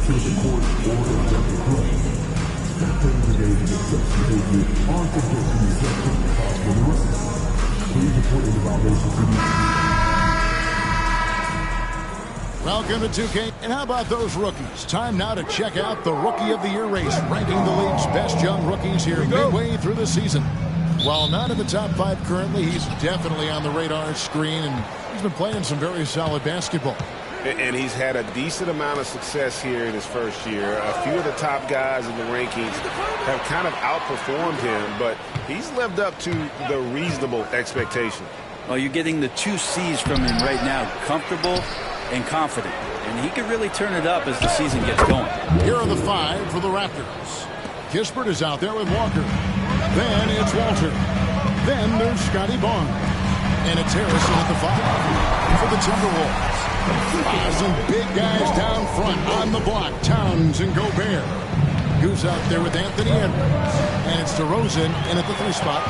Welcome to 2K. And how about those rookies? Time now to check out the Rookie of the Year race, ranking the league's best young rookies here midway through the season. While not in the top 5 currently, he's definitely on the radar screen, and he's been playing some very solid basketball. And he's had a decent amount of success here in his first year. A few of the top guys in the rankings have kind of outperformed him, but he's lived up to the reasonable expectation. Well, you're getting the 2 C's from him right now, comfortable and confident. And he could really turn it up as the season gets going. Here are the 5 for the Raptors. Kispert is out there with Walker. Then it's Walter. Then there's Scotty Barnes. And it's Harrison at the 5 for the Timberwolves. Some big guys down front on the block. Towns and Gobert. Who's out there with Anthony Edwards. And it's DeRozan in at the 3 spot.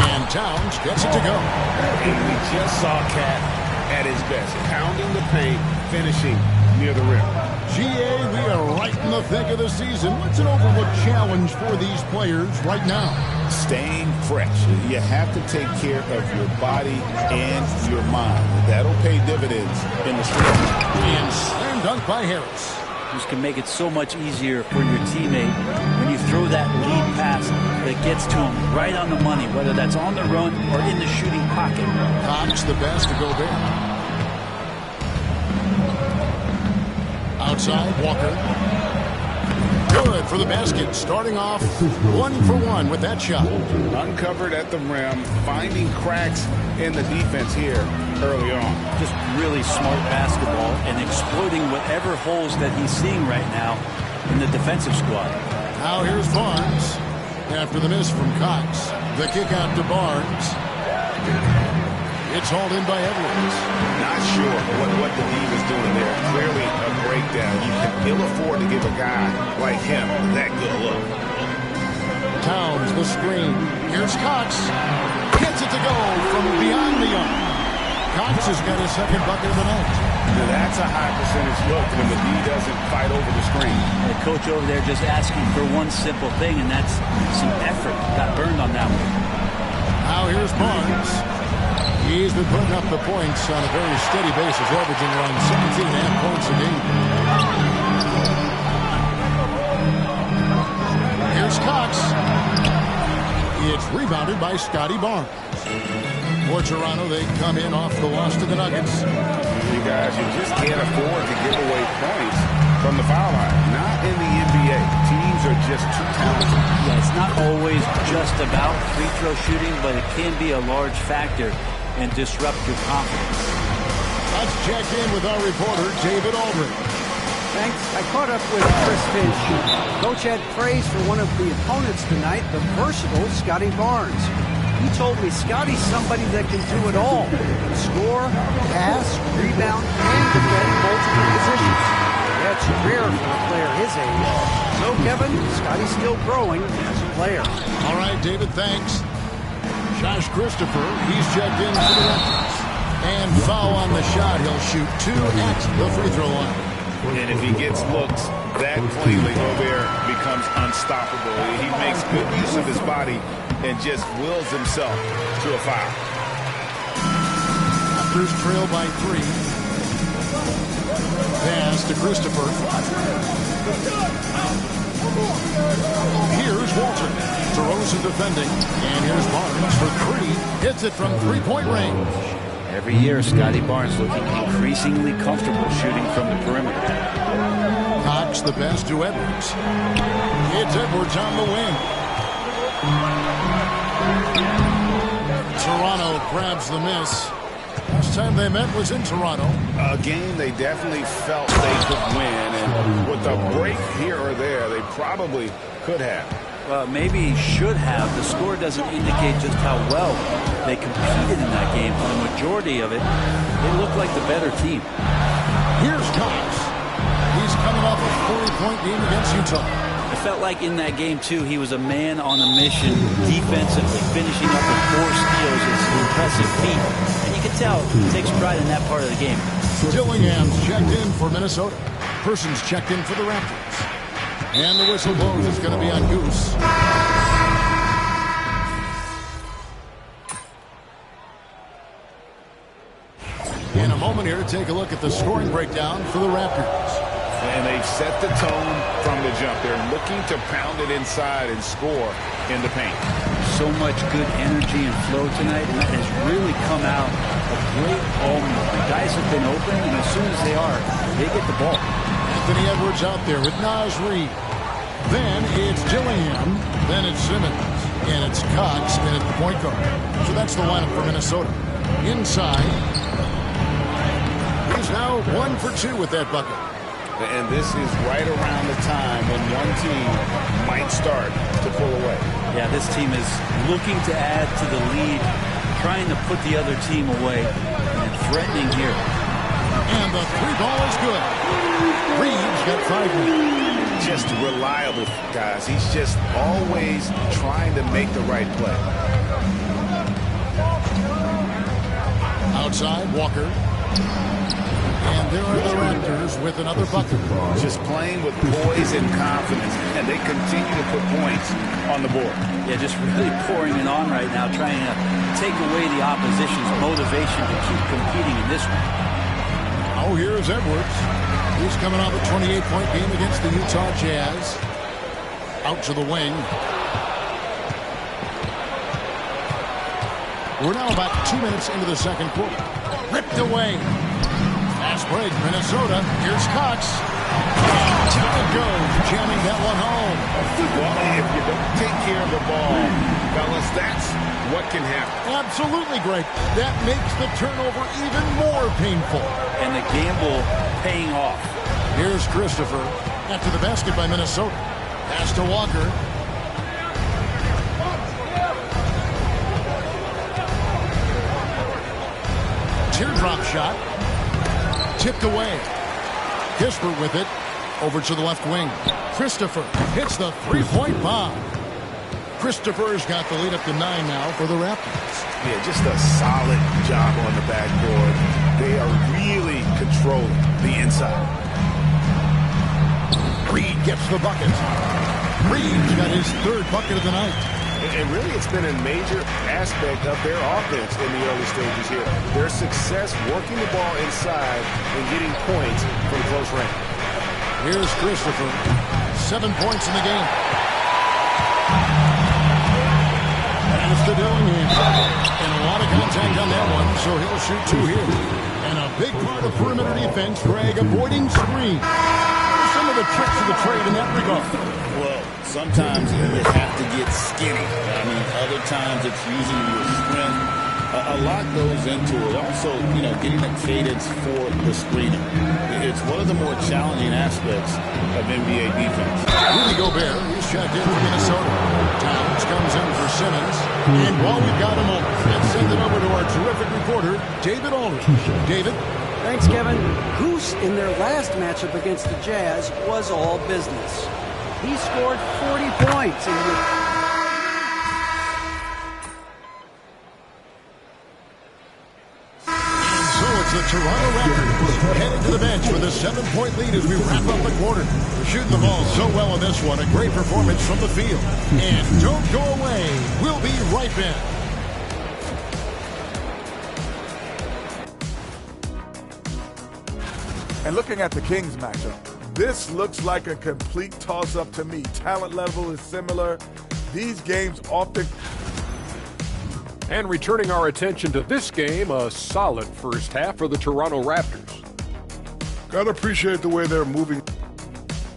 And Towns gets it to go. And we just saw Cat at his best, pounding the paint, finishing near the rim. GA, we are right in the thick of the season. What's an overlooked challenge for these players right now? Staying fresh. You have to take care of your body and your mind. That'll pay dividends in the street. And slam dunk by Harris. Just can make it so much easier for your teammate when you throw that lead pass that gets to him right on the money, whether that's on the run or in the shooting pocket. Cox the best to Gobert. Outside, Walker. Good for the basket. Starting off 1 for 1 with that shot. Uncovered at the rim, finding cracks in the defense here early on. Just really smart basketball and exploiting whatever holes that he's seeing right now in the defensive squad. Now here's Barnes. After the miss from Cox. The kick out to Barnes. It's hauled in by Edwards. Not sure what the D is doing there. Clearly a breakdown. You can ill afford to give a guy like him that good a look. Towns the screen. Here's Cox. Gets it to go from beyond the arc. Cox has got his second bucket of the night. Now that's a high percentage look when the D doesn't fight over the screen. The coach over there just asking for one simple thing, and that's some effort. Got burned on that one. Now here's Barnes. He's been putting up the points on a very steady basis, averaging around 17.5 points a game. Here's Cox. It's rebounded by Scotty Barnes. For Toronto, they come in off the loss to the Nuggets. You guys, you just can't afford to give away points from the foul line. Not in the NBA. Teams are just too talented. Yeah, it's not always just about free throw shooting, but it can be a large factor and disrupt your confidence. Let's check in with our reporter, David Aldridge. Thanks. I caught up with Chris Finch. Coach had praise for one of the opponents tonight, the versatile Scotty Barnes. He told me Scotty's somebody that can do it all. Score, pass, rebound, and defend multiple positions. That's rare for a player his age. So, Kevin, Scotty's still growing as a player. All right, David, thanks. Josh Christopher, he's checked in for the Raptors. And foul on the shot. He'll shoot 2 at the free throw line. And if he gets looks that cleanly, Gobert becomes unstoppable. He makes good use of his body and just wills himself to a foul. Raptors trail by 3. Pass to Christopher. Here's Walter. DeRozan defending. And here's Barnes for 3. Hits it from 3-point range. Every year, Scotty Barnes looking increasingly comfortable shooting from the perimeter. Cox the best to Edwards. It's Edwards on the wing. Toronto grabs the miss. Last time they met was in Toronto. A game they definitely felt they could win, and with a break here or there, they probably could have. Well, maybe should have. The score doesn't indicate just how well they competed in that game. For the majority of it, they looked like the better team. Here's Cox. He's coming off a 40-point game against Utah. It felt like in that game, too, he was a man on a mission defensively, finishing up with 4 steals. It's an impressive feat. And you can tell he takes pride in that part of the game. Dillingham's checked in for Minnesota. Person's checked in for the Raptors. And the whistle blows. It's going to be on Goose. In a moment here to take a look at the scoring breakdown for the Raptors. And they've set the tone from the jump. They're looking to pound it inside and score in the paint. So much good energy and flow tonight, and that has really come out of great ball movement. The guys have been open, and as soon as they are, they get the ball. Anthony Edwards out there with Naz Reid. Then it's Dillingham. Then it's Simmons. And it's Cox in at the point guard. So that's the lineup for Minnesota. Inside. He's now 1 for 2 with that bucket. And this is right around the time when one team might start to pull away. Yeah, this team is looking to add to the lead, trying to put the other team away, and threatening here. And the three ball is good. Reed's got 5 minutes. Just reliable, guys. He's just always trying to make the right play. Outside, Walker. And there are the Raptors with another bucket. Just playing with poise and confidence, and they continue to put points on the board. Yeah, just really pouring it on right now, trying to take away the opposition's motivation to keep competing in this one. Oh, here's Edwards. He's coming off a 28-point game against the Utah Jazz. Out to the wing. We're now about 2 minutes into the second quarter. Ripped away. Fast break, Minnesota. Here's Cox. Down it goes, jamming that one home. Well, if you don't take care of the ball, fellas, that's what can happen. Absolutely great. That makes the turnover even more painful. And the gamble paying off. Here's Christopher. After the basket by Minnesota. Pass to Walker. Teardrop shot. Tipped away. Kispert with it. Over to the left wing. Christopher hits the three-point bomb. Christopher's got the lead up to 9 now for the Raptors. Yeah, just a solid job on the backboard. They are really controlling the inside. Reed gets the bucket. Reed's got his 3rd bucket of the night. And really, it's been a major aspect of their offense in the early stages here. Their success working the ball inside and getting points from close range. Here's Christopher. 7 points in the game. And it's to Dillingham. And a lot of contact on that one, so he'll shoot 2 here. And a big part of perimeter defense, Greg, avoiding screens. Some of the tricks of the trade in that regard. Well, sometimes you have to get skinny. I mean, other times it's using your strength. A lot goes into it. Also, getting a cadence for the screening. It's one of the more challenging aspects of NBA defense. Rudy Gobert, he's checked in for Minnesota. Towns comes in for Simmons. And while we've got him over, let's send it over to our terrific reporter, David Aldridge. David? Thanks, Kevin. Goose, in their last matchup against the Jazz, was all business. He scored 40 points. The Toronto Raptors headed to the bench with a 7-point lead as we wrap up the quarter. We're shooting the ball so well in this one. A great performance from the field. And don't go away. We'll be right back. And looking at the Kings matchup, this looks like a complete toss-up to me. Talent level is similar. These games often... And returning our attention to this game, a solid first half for the Toronto Raptors. Gotta appreciate the way they're moving.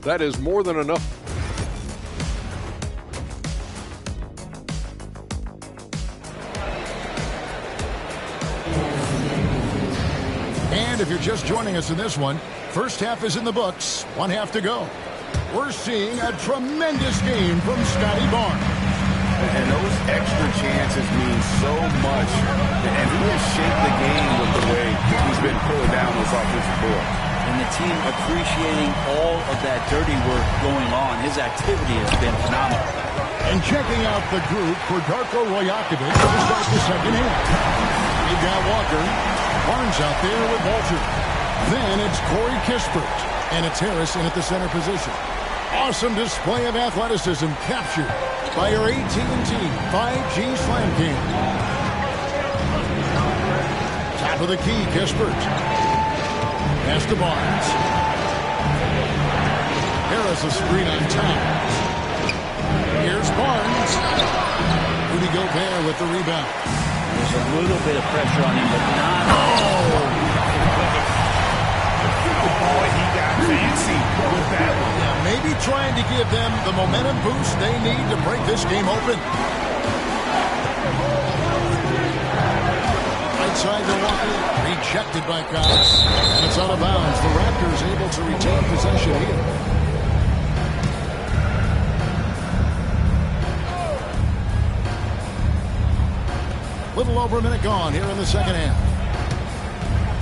That is more than enough. And if you're just joining us in this one, first half is in the books. 1 half to go. We're seeing a tremendous game from Scotty Barnes. And those extra chances mean so much. And he has shaped the game with the way he's been pulling down those offensive boards. And the team appreciating all of that dirty work going on. His activity has been phenomenal. And checking out the group for Darko Rajakovic to start the second half. We've got Walker. Barnes out there with Walter. Then it's Corey Kispert. And it's Harrison at the center position. Awesome display of athleticism captured by your AT&T 5G Slam Cam. Top of the key, Kispert. Pass to Barnes. Harris a screen on Towns. Here's Barnes. Rudy Gobert with the rebound. There's a little bit of pressure on him, but not. Boy, he got fancy with that one. Yeah, maybe trying to give them the momentum boost they need to break this game open. Right side to Walker, rejected by Cox. And it's out of bounds. The Raptors able to retain possession here. Little over a minute gone here in the second half.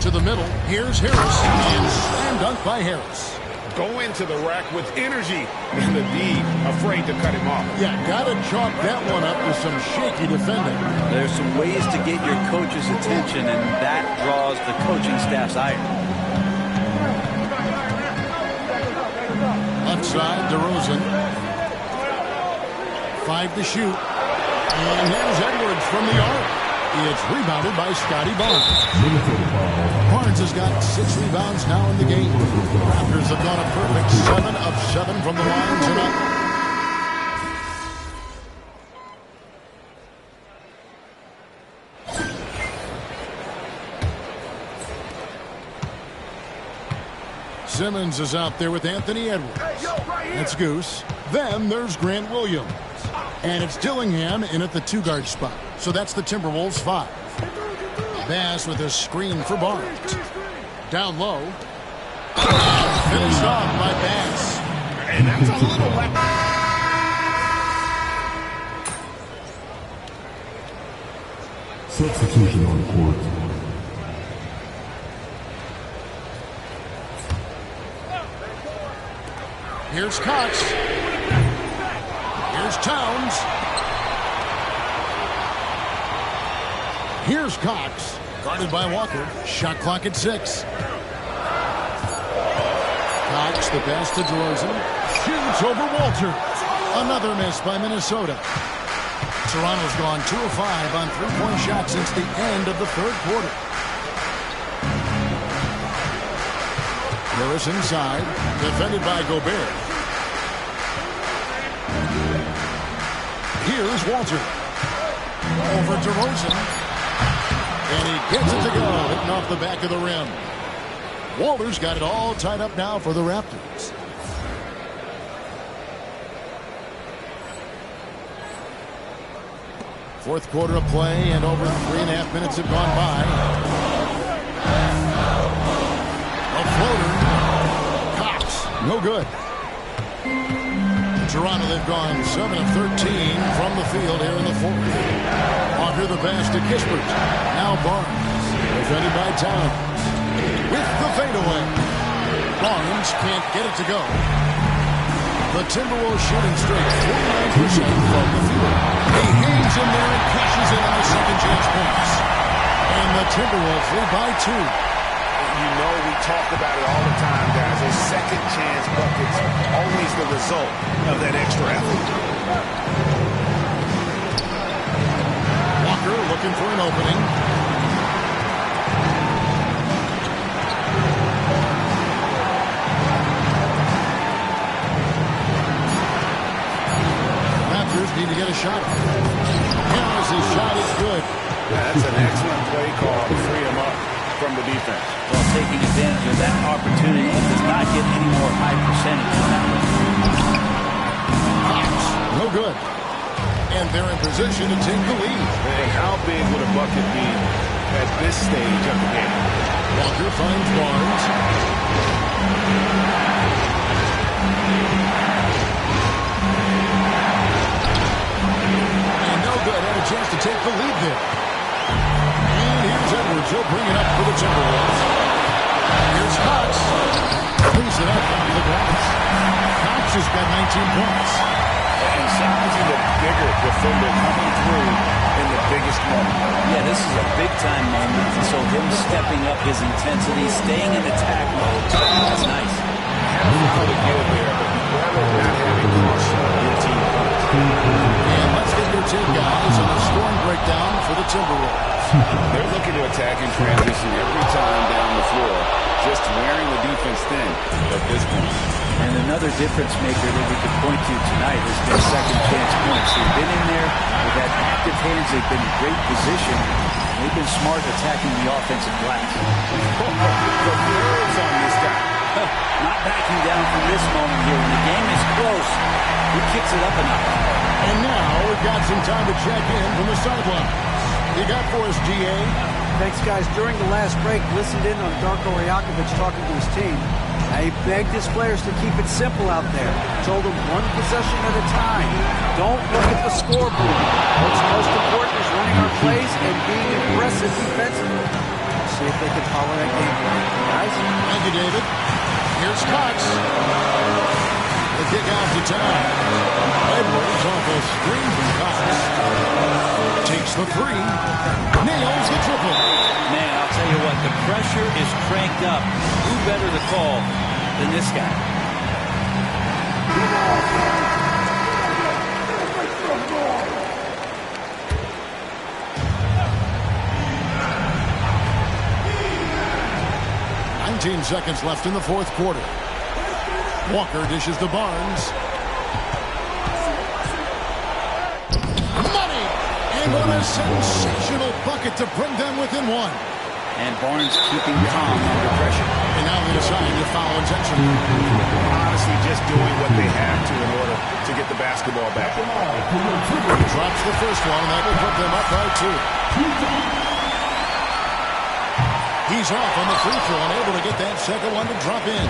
To the middle, here's Harris, and slam dunk by Harris. Go into the rack with energy, and the D afraid to cut him off. Yeah, gotta chalk that one up with some shaky defending. There's some ways to get your coach's attention, and that draws the coaching staff's ire. Left side, DeRozan. 5 to shoot. And here's Edwards from the arc. It's rebounded by Scotty Barnes. Barnes has got 6 rebounds now in the game. Raptors have gone a perfect 7 of 7 from the line tonight. Simmons is out there with Anthony Edwards. That's Goose. Then there's Grant Williams. And it's Dillingham in at the 2-guard spot. So that's the Timberwolves 5. Bass with a screen for Barnes. Down low. Finished off by Bass. And that's a little left. Substitution on court. Here's Cox. Here's Towns. Here's Cox. Guarded by Walker. Shot clock at 6. Cox, the pass to DeRozan. Shoots over Walter. Another miss by Minnesota. Toronto's gone 2 of 5 on 3-point shots since the end of the third quarter. Harris inside. Defended by Gobert. Here's Walter. Over DeRozan. And he gets it to go. Hitting off the back of the rim. Walter's got it all tied up now for the Raptors. Fourth quarter of play, and over 3.5 minutes have gone by. A floater. Cox, no good. Toronto, they've gone 7 of 13 from the field here in the fourth. Walker the pass to Kispert. Now Barnes, defended by Towns. With the fadeaway. Barnes can't get it to go. The Timberwolves shooting straight 49% from the field. He hangs in there and cashes in on the second chance points. And the Timberwolves lead by 2. You know, we talk about it all the time, guys. Those second chance buckets always the result of that extra effort. Walker looking for an opening. Raptors need to get a shot. Harris' shot is good. That's an excellent play call to free him up from the defense. Well, taking advantage of that opportunity, and does not get any more high percentage than that one. Cox, no good. And they're in position to take the lead. And how big would a bucket be at this stage of the game? Walker finds Barnes. And no good. Had a chance to take the lead there. And here's Edwards. He'll bring it up for the Timberwolves. Here's Cox. Brings it up on the glass. Cox has got 19 points. And sometimes he's a bigger defender coming through in the biggest moment. Yeah, this is a big-time moment, and so him stepping up his intensity, staying in attack mode, that's nice. How to give there, but rather not having cost your team points. And let's get your team guys on a scoring breakdown for the Timberwolves. They're looking to attack in transition every time down the floor, just wearing the defense thin at this point. And another difference maker that we could point to tonight has been second chance points. They've been in there, they've had active hands, they've been in great position, and they've been smart attacking the offensive glass. The nerves on this guy. Not backing down from this moment here. When the game is close, he kicks it up a notch. And now we've got some time to check in from the sidelines. You got for us, GA? Thanks, guys. During the last break, listened in on Darko Rajakovic talking to his team. He begged his players to keep it simple out there. Told them one possession at a time. Don't look at the scoreboard. What's most important is running our plays and being aggressive defensively. See if they can follow that game plan, guys. Thank you, David. Here's Cox. The kick out to time. Edwards off a screen from Cox. Takes the three. Nails the triple. Man, I'll tell you what, the pressure is cranked up. Who better to call than this guy? Seconds left in the fourth quarter. Walker dishes to Barnes. Money! And on a sensational bucket to bring them within one. And Barnes keeping calm under pressure. And now they decide to foul intention. Honestly, just doing what they have to in order to get the basketball back. Drops the first one, and that will put them up by two. He's off on the free throw and able to get that second one to drop in.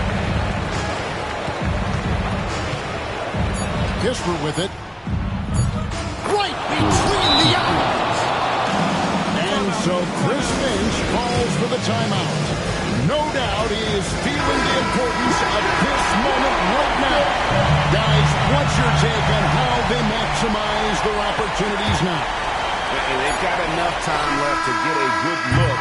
Kispert with it. Right between the eyes. And so Chris Finch calls for the timeout. No doubt he is feeling the importance of this moment right now. Guys, what's your take on how they maximize their opportunities now? And they've got enough time left to get a good look